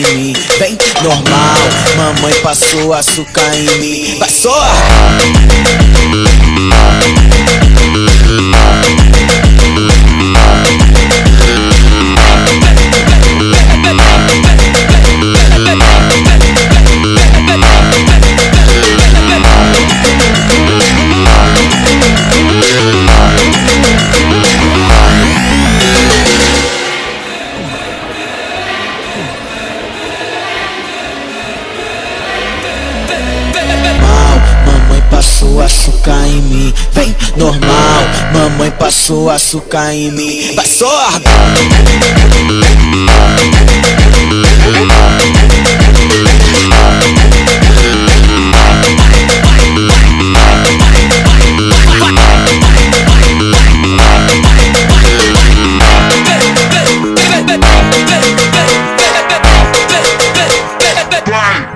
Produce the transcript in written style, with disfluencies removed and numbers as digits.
em mim, vem normal. Mamãe passou açúcar em mim. Passou! Passou açúcar em mim, vem normal. Mamãe passou açúcar em mim. Passou! Bye.